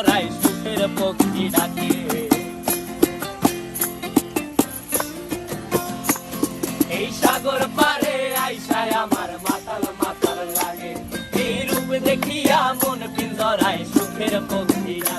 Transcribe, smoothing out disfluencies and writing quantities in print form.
পিঞ্জরায় সুখের পক্ষী ডাকে। এই সাগর পারে আইসায় আমার মাতাল মাতাল লাগে, এই রূপ দেখিয়া মন পিঞ্জরায় সুখের পক্ষী ডাকে।